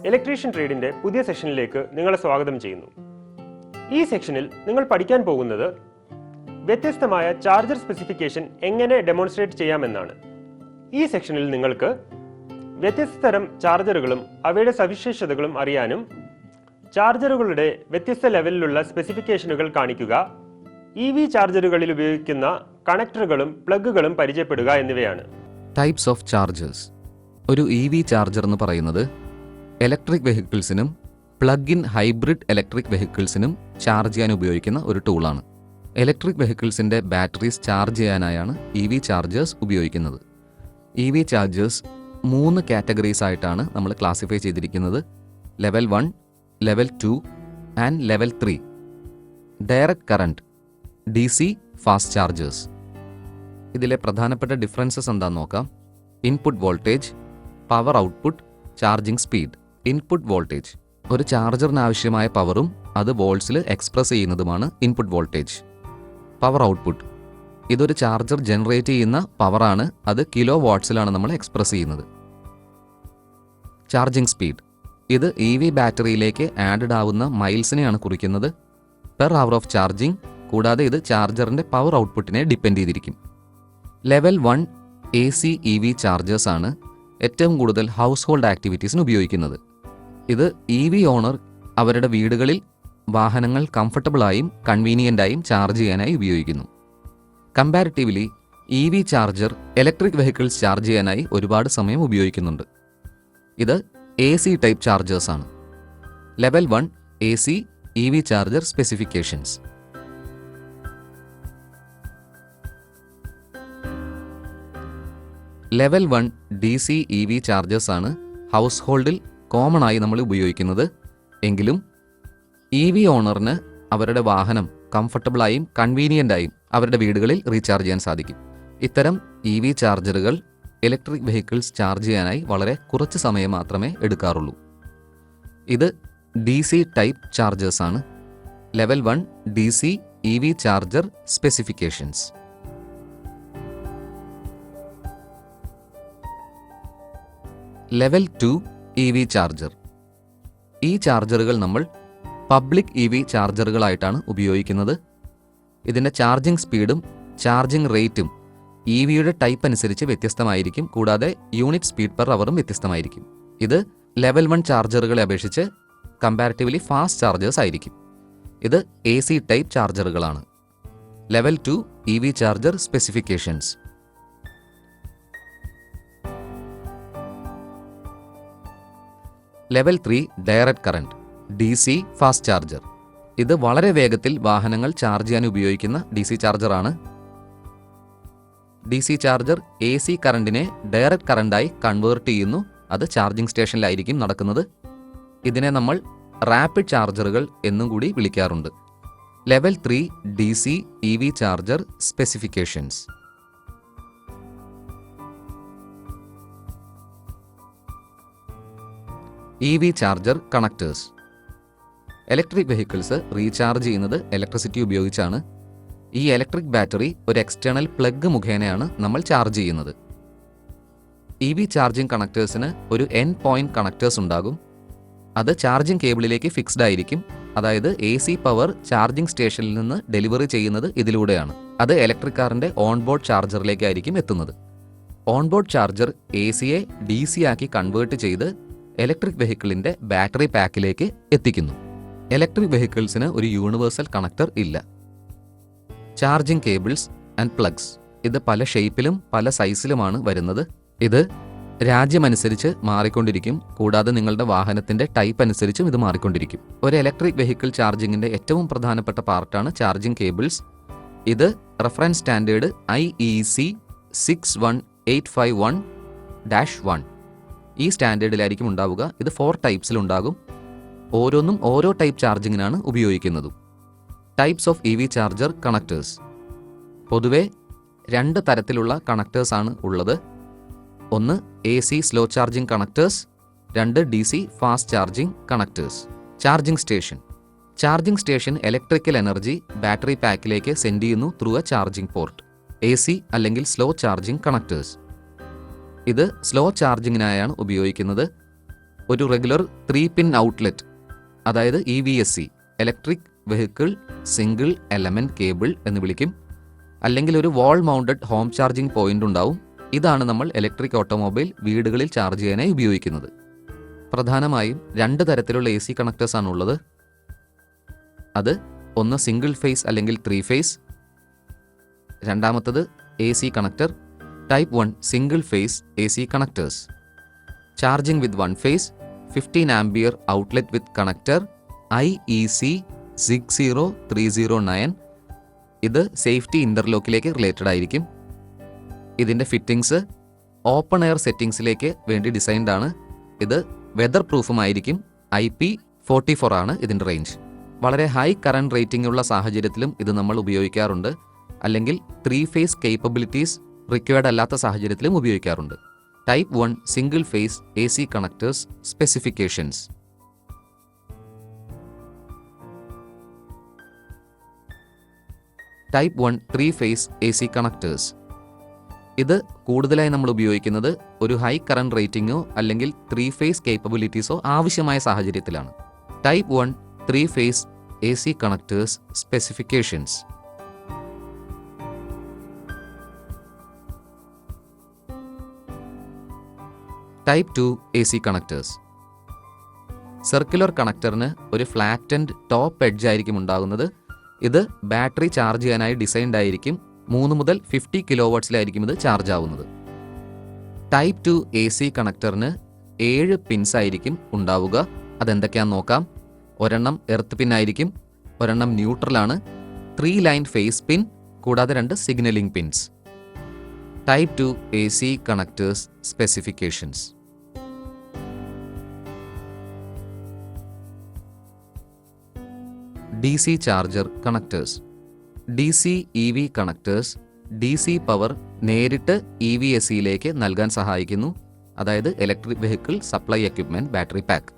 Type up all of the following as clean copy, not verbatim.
Electrician ട്രേഡിന്റെ പുതിയ സെഷനിലേക്ക് നിങ്ങളെ സ്വാഗതം ചെയ്യുന്നു. ഈ സെക്ഷനിൽ നിങ്ങൾ പഠിക്കാൻ പോകുന്നത് വ്യത്യസ്തമായ ചാർജർ സ്പെസിഫിക്കേഷൻ എങ്ങനെ ഡെമോൺസ്ട്രേറ്റ് ചെയ്യാമെന്നാണ്. ഈ സെക്ഷനിൽ നിങ്ങൾക്ക് വ്യത്യസ്ത തരം ചാർജറുകളും അവയുടെ സവിശേഷതകളും അറിയാനും ചാർജറുകളുടെ വ്യത്യസ്ത ലെവലിലുള്ള സ്പെസിഫിക്കേഷനുകൾ കാണിക്കുക, EV ചാർജറുകളിൽ ഉപയോഗിക്കുന്ന കണക്ടറുകളും പ്ലഗുകളും പരിചയപ്പെടുക എന്നിവയാണ്. Types of chargers. ഒരു EV ചാർജർ എന്ന് പറയുന്നത് ഇലക്ട്രിക് വെഹിക്കിൾസിനും പ്ലഗ് ഇൻ ഹൈബ്രിഡ് ഇലക്ട്രിക് വെഹിക്കിൾസിനും ചാർജ് ചെയ്യാൻ ഉപയോഗിക്കുന്ന ഒരു ടൂളാണ്. ഇലക്ട്രിക് വെഹിക്കിൾസിൻ്റെ ബാറ്ററീസ് ചാർജ് ചെയ്യാനായാണ് EV ചാർജേഴ്സ് ഉപയോഗിക്കുന്നത്. EV ചാർജേഴ്സ് 3 കാറ്റഗറീസ് ആയിട്ടാണ് നമ്മൾ ക്ലാസിഫൈ ചെയ്തിരിക്കുന്നത്: level 1, level 2 and level 3. Direct current, DC fast chargers. ഇതിലെ പ്രധാനപ്പെട്ട ഡിഫറൻസസ് എന്താണെന്ന് നോക്കാം. Input voltage, power output, charging speed. Input voltage ഒരു ചാർജറിന് ആവശ്യമായ പവറും അത് വോൾട്ട്സിൽ എക്സ്പ്രസ് ചെയ്യുന്നതുമാണ് ഇൻപുട്ട് വോൾട്ടേജ്. പവർ ഔട്ട്പുട്ട് ഇതൊരു ചാർജർ ജനറേറ്റ് ചെയ്യുന്ന പവറാണ്, അത് കിലോ വാട്ട്സിലാണ് നമ്മൾ എക്സ്പ്രസ് ചെയ്യുന്നത്. ചാർജിംഗ് സ്പീഡ് ഇത് EV ബാറ്ററിയിലേക്ക് ആഡഡ് ആവുന്ന മൈൽസിനെയാണ് കുറിക്കുന്നത്, പെർ അവർ ഓഫ് ചാർജിംഗ്. കൂടാതെ ഇത് ചാർജറിൻ്റെ പവർ ഔട്ട്പുട്ടിനെ ഡിപ്പെൻഡ് ചെയ്തിരിക്കും. ലെവൽ 1 AC EV ചാർജേഴ്സ് ആണ് ഏറ്റവും കൂടുതൽ ഹൗസ് ഹോൾഡ് ആക്ടിവിറ്റീസിന് ഉപയോഗിക്കുന്നത്. ഇത് EV ഓണർ അവരുടെ വീടുകളിൽ വാഹനങ്ങൾ കംഫർട്ടബിളായും കൺവീനിയൻ്റായും ചാർജ് ചെയ്യാനായി ഉപയോഗിക്കുന്നു. Comparatively EV charger electric vehicles charge ചെയ്യാനായി ഒരുപാട് സമയം ഉപയോഗിക്കുന്നുണ്ട്. ഇത് AC ടൈപ്പ് ചാർജേഴ്സ് ആണ്. Level 1 AC EV charger specifications. Level 1 DC EV chargers ആണ് ഹൗസ് ഹോൾഡിൽ കോമൺ ആയി നമ്മൾ ഉപയോഗിക്കുന്നത്. എങ്കിലും EV ഓണറിന് അവരുടെ വാഹനം കംഫർട്ടബിളായും കൺവീനിയൻ്റായും അവരുടെ വീടുകളിൽ റീചാർജ് ചെയ്യാൻ സാധിക്കും. ഇത്തരം EV ചാർജറുകൾ ഇലക്ട്രിക് വെഹിക്കിൾസ് ചാർജ് ചെയ്യാനായി വളരെ കുറച്ച് സമയം മാത്രമേ എടുക്കാറുള്ളൂ. ഇത് DC ടൈപ്പ് ചാർജേഴ്സ് ആണ്. Level 1 DC EV charger specifications. Level 2 EV charger. ഈ ചാർജറുകൾ നമ്മൾ പബ്ലിക് EV ചാർജറുകളായിട്ടാണ് ഉപയോഗിക്കുന്നത്. ഇതിൻ്റെ ചാർജിംഗ് സ്പീഡും ചാർജിംഗ് റേറ്റും EVയുടെ ടൈപ്പ് അനുസരിച്ച് വ്യത്യസ്തമായിരിക്കും. കൂടാതെ യൂണിറ്റ് സ്പീഡ് പെർ അവറും വ്യത്യസ്തമായിരിക്കും. ഇത് ലെവൽ 1 ചാർജറുകളെ അപേക്ഷിച്ച് കമ്പാരിറ്റീവ്ലി ഫാസ്റ്റ് ചാർജേഴ്സ് ആയിരിക്കും. ഇത് AC ടൈപ്പ് ചാർജറുകളാണ്. Level 2 EV charger specifications. Level 3 direct current DC fast charger. ഇത് വളരെ വേഗത്തിൽ വാഹനങ്ങൾ ചാർജ് ചെയ്യാൻ ഉപയോഗിക്കുന്ന DC ചാർജറാണ്. DC ചാർജർ AC കറണ്ടിനെ ഡയറക്റ്റ് കറണ്ടായി കൺവേർട്ട് ചെയ്യുന്നു. അത് ചാർജിംഗ് സ്റ്റേഷനിലായിരിക്കും നടക്കുന്നത്. ഇതിനെ നമ്മൾ റാപ്പിഡ് ചാർജറുകൾ എന്നും കൂടി വിളിക്കാറുണ്ട്. Level 3 DC EV charger specifications. EV charger connectors. Electric vehicles recharge ചെയ്യുന്നത് ഇലക്ട്രിസിറ്റി ഉപയോഗിച്ചാണ്. ഈ ഇലക്ട്രിക് ബാറ്ററി ഒരു എക്സ്റ്റേണൽ പ്ലഗ് മുഖേനയാണ് നമ്മൾ ചാർജ് ചെയ്യുന്നത്. EV ചാർജിംഗ് കണക്ടേഴ്സിന് ഒരു എൻഡ് പോയിന്റ് കണക്ടേഴ്സ് ഉണ്ടാകും. അത് ചാർജിംഗ് കേബിളിലേക്ക് ഫിക്സ്ഡ് ആയിരിക്കും. അതായത് AC പവർ ചാർജിംഗ് സ്റ്റേഷനിൽ നിന്ന് ഡെലിവറി ചെയ്യുന്നത് ഇതിലൂടെയാണ്. അത് ഇലക്ട്രിക് കാറിൻ്റെ ഓൺബോർഡ് ചാർജറിലേക്കായിരിക്കും എത്തുന്നത്. ഓൺബോർഡ് ചാർജർ ACയെ DC ആക്കി കൺവേർട്ട് ചെയ്ത് ഇലക്ട്രിക് വെഹിക്കിളിൻ്റെ ബാറ്ററി പാക്കിലേക്ക് എത്തിക്കുന്നു. ഇലക്ട്രിക് വെഹിക്കിൾസിന് ഒരു യൂണിവേഴ്സൽ കണക്ടർ ഇല്ല. Charging cables and plugs. ഇത് പല ഷേപ്പിലും പല സൈസിലുമാണ് വരുന്നത്. ഇത് രാജ്യമനുസരിച്ച് മാറിക്കൊണ്ടിരിക്കും. കൂടാതെ നിങ്ങളുടെ വാഹനത്തിൻ്റെ ടൈപ്പ് അനുസരിച്ചും ഇത് മാറിക്കൊണ്ടിരിക്കും. ഒരു ഇലക്ട്രിക് വെഹിക്കിൾ ചാർജിങ്ങിൻ്റെ ഏറ്റവും പ്രധാനപ്പെട്ട പാർട്ടാണ് ചാർജിംഗ് കേബിൾസ്. ഇത് റഫറൻസ് സ്റ്റാൻഡേർഡ് IEC 61851-1 ഈ സ്റ്റാൻഡേർഡിലായിരിക്കും ഉണ്ടാവുക. ഇത് 4 ടൈപ്സിലുണ്ടാകും. ഓരോന്നും ഓരോ ടൈപ്പ് ചാർജിങ്ങിനാണ് ഉപയോഗിക്കുന്നതും. Types of EV charger connectors. പൊതുവെ 2 തരത്തിലുള്ള കണക്ടേഴ്സാണ് ഉള്ളത്. ഒന്ന് AC slow charging connectors, 2 DC fast charging connectors. Charging station. Charging station electrical energy battery പാക്കിലേക്ക് സെൻഡ് ചെയ്യുന്നു through a charging port. AC അല്ലെങ്കിൽ സ്ലോ ചാർജിംഗ് കണക്ടേഴ്സ്. ഇത് സ്ലോ ചാർജിങ്ങിനായാണ് ഉപയോഗിക്കുന്നത്. ഒരു റെഗുലർ 3-പിൻ ഔട്ട്ലെറ്റ്, അതായത് EVSC, electric vehicle single element cable എന്ന് വിളിക്കും. അല്ലെങ്കിൽ ഒരു wall mounted home charging point ഉണ്ടാവും. ഇതാണ് നമ്മൾ ഇലക്ട്രിക് ഓട്ടോമൊബൈൽ വീടുകളിൽ ചാർജ് ചെയ്യാനായി ഉപയോഗിക്കുന്നത്. പ്രധാനമായും 2 തരത്തിലുള്ള AC കണക്ടേഴ്സ് ആണുള്ളത്. അത് ഒന്ന് സിംഗിൾ ഫേസ് അല്ലെങ്കിൽ 3 ഫേസ്, രണ്ടാമത്തത് AC connector type 1 single phase AC connectors. Charging with 1 phase 15 ampere outlet with connector IEC 60309. ഇത് സേഫ്റ്റി ഇൻ്റർലോക്കിലേക്ക് റിലേറ്റഡ് ആയിരിക്കും. ഇതിൻ്റെ ഫിറ്റിംഗ്സ് ഓപ്പൺ എയർ സെറ്റിംഗ്സിലേക്ക് വേണ്ടി ഡിസൈൻഡ് ആണ്. ഇത് വെതർ പ്രൂഫുമായിരിക്കും. IP44 ആണ് ഇതിൻ്റെ റേഞ്ച്. വളരെ ഹൈ കറണ്ട് റേറ്റിംഗ് ഉള്ള സാഹചര്യത്തിലും ഇത് നമ്മൾ ഉപയോഗിക്കാറുണ്ട്. അല്ലെങ്കിൽ 3 ഫേസ് കേപ്പബിലിറ്റീസ് റിക്വയർഡ് അല്ലാത്ത സാഹചര്യത്തിലും ഉപയോഗിക്കാറുണ്ട്. Type 1 single phase AC connectors specifications. Type 1 3 phase AC connectors. ഇത് കൂടുതലായി നമ്മൾ ഉപയോഗിക്കുന്നത് ഒരു ഹൈ കറണ്ട് റേറ്റിംഗോ അല്ലെങ്കിൽ 3 ഫേസ് കേപ്പബിലിറ്റീസോ ആവശ്യമായ സാഹചര്യത്തിലാണ്. Type 1 3 phase AC connectors specifications. Type 2 AC connectors. Circular കണക്ടറിന് ഒരു ഫ്ലാറ്റൻഡ് ടോപ്പ് എഡ്ജ് ആയിരിക്കും ഉണ്ടാകുന്നത്. ഇത് ബാറ്ററി ചാർജ് ചെയ്യാനായി ഡിസൈൻഡ് ആയിരിക്കും. 3 മുതൽ 50 കിലോവാട്ട്സിലായിരിക്കും ഇത് ചാർജ് ആവുന്നത്. ടൈപ്പ് 2 AC കണക്ടറിന് 7 പിൻസ് ആയിരിക്കും ഉണ്ടാവുക. അതെന്തൊക്കെയാണെന്ന് നോക്കാം. ഒരെണ്ണം എർത്ത് പിൻ ആയിരിക്കും, ഒരെണ്ണം ന്യൂട്രലാണ്, 3 ലൈൻ ഫേസ് പിൻ, കൂടാതെ 2 signalling pins. Type 2 AC connectors specifications. DC charger connectors. DC EV connectors DC power നേരിട്ട് EVSCയിലേക്ക് നൽകാൻ സഹായിക്കുന്നു. അതായത് electric vehicle supply equipment battery pack.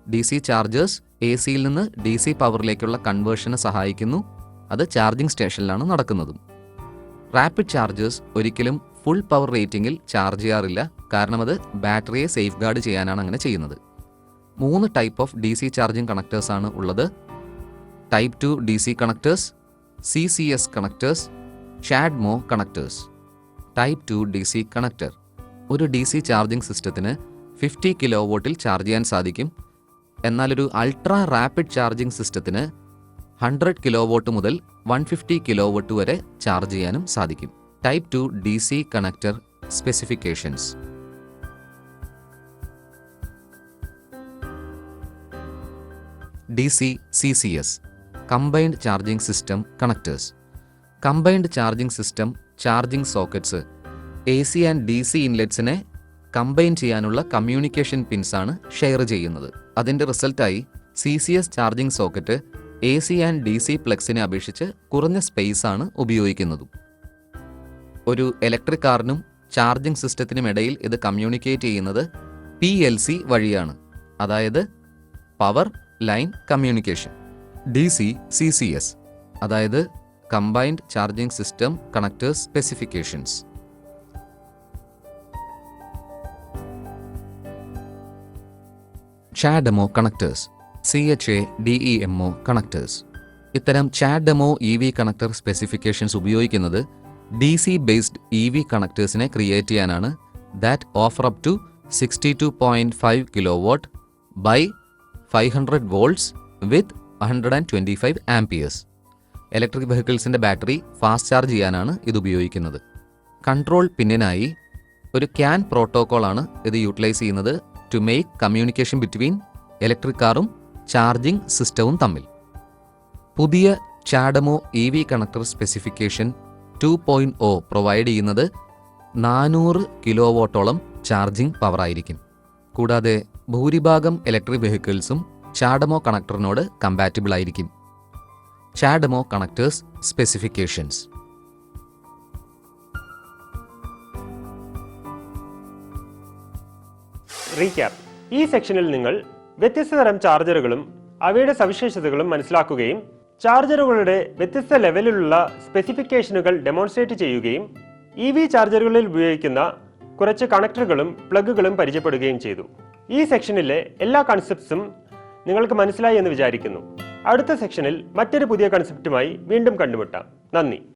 DC chargers AC-യിൽ നിന്ന് DC പവറിലേക്കുള്ള കൺവേർഷന് സഹായിക്കുന്നു. അത് ചാർജിംഗ് സ്റ്റേഷനിലാണ് നടക്കുന്നതും. റാപ്പിഡ് ചാർജേഴ്സ് ഒരിക്കലും ഫുൾ പവർ റേറ്റിംഗിൽ ചാർജ് ചെയ്യാറില്ല. കാരണം അത് ബാറ്ററിയെ സേഫ് ഗാർഡ് ചെയ്യാനാണ് അങ്ങനെ ചെയ്യുന്നത്. 3 type of DC charging connectors ആണ് ഉള്ളത്. Type 2 DC connectors, CCS connectors, CHAdeMO connectors. Type 2 DC connector. ഒരു DC ചാർജിംഗ് സിസ്റ്റത്തിന് 50 കിലോവോട്ടിൽ ചാർജ് ചെയ്യാൻ സാധിക്കും. എന്നാൽ ഒരു അൾട്രാ റാപ്പിഡ് ചാർജിംഗ് സിസ്റ്റത്തിന് 100 കിലോവോട്ട് മുതൽ 150 കിലോവോട്ട് വരെ ചാർജ് ചെയ്യാനും സാധിക്കും. Type 2 DC connector specifications. DC CCS combined charging system connectors. Combined charging system charging sockets AC and DC ഇൻലെറ്റ്സിനെ കമ്പൈൻ ചെയ്യാനുള്ള കമ്മ്യൂണിക്കേഷൻ പിൻസാണ് ഷെയർ ചെയ്യുന്നത്. അതിൻ്റെ റിസൾട്ടായി CCS charging socket AC and DC പ്ലഗ്സിനെ അപേക്ഷിച്ച് കുറഞ്ഞ സ്പേസ് ആണ് ഉപയോഗിക്കുന്നതും. ഒരു ഇലക്ട്രിക് കാറിനും ചാർജിംഗ് സിസ്റ്റത്തിനും ഇടയിൽ ഇത് കമ്മ്യൂണിക്കേറ്റ് ചെയ്യുന്നത് PLC വഴിയാണ്. അതായത് power line communication. DC CCS അതായത് combined charging system connectors specifications. CHAdeMO connectors, CHAdeMO connectors. ഇത്തരം CHAdeMO EV കണക്ടർ സ്പെസിഫിക്കേഷൻസ് ഉപയോഗിക്കുന്നത് DC ബേസ്ഡ് EV കണക്ടേഴ്സിനെ ക്രിയേറ്റ് ചെയ്യാനാണ്. That offer up to 62.5 kilowatt by 500 volts with 125 amperes. Electric വെഹിക്കിൾസിൻ്റെ battery fast charge ചെയ്യാനാണ് ഇത് ഉപയോഗിക്കുന്നത്. Control പിന്നിനായി ഒരു CAN പ്രോട്ടോക്കോളാണ് ഇത് യൂട്ടിലൈസ് ചെയ്യുന്നത് to make communication between electric കാറും ചാർജിംഗ് സിസ്റ്റവും തമ്മിൽ. പുതിയ CHAdeMO EV connector specification 2.0 provide ചെയ്യുന്നത് 400 കിലോവാട്ടോളം ചാർജിംഗ് പവർ ആയിരിക്കും. കൂടാതെ ഭൂരിഭാഗം ഇലക്ട്രിക് വെഹിക്കിൾസും CHAdeMO കണക്ടറിനോട് കമ്പാറ്റിബിൾ ആയിരിക്കും. CHAdeMO connectors specifications. റീക്യാപ്പ്. ഈ സെക്ഷനിൽ നിങ്ങൾ വ്യത്യസ്ത തരം ചാർജറുകളും അവയുടെ സവിശേഷതകളും മനസ്സിലാക്കുകയും ചാർജറുകളുടെ വ്യത്യസ്ത ലെവലിലുള്ള സ്പെസിഫിക്കേഷനുകൾ ഡെമോൺസ്ട്രേറ്റ് ചെയ്യുകയും EV ചാർജറുകളിൽ ഉപയോഗിക്കുന്ന കുറച്ച് കണക്ടറുകളും പ്ലഗുകളും പരിചയപ്പെടുകയും ചെയ്തു. ഈ സെക്ഷനിലെ എല്ലാ കൺസെപ്റ്റ്സും നിങ്ങൾക്ക് മനസ്സിലായി എന്ന് വിചാരിക്കുന്നു. അടുത്ത സെക്ഷനിൽ മറ്റൊരു പുതിയ കൺസെപ്റ്റുമായി വീണ്ടും കണ്ടുമുട്ടാം. നന്ദി.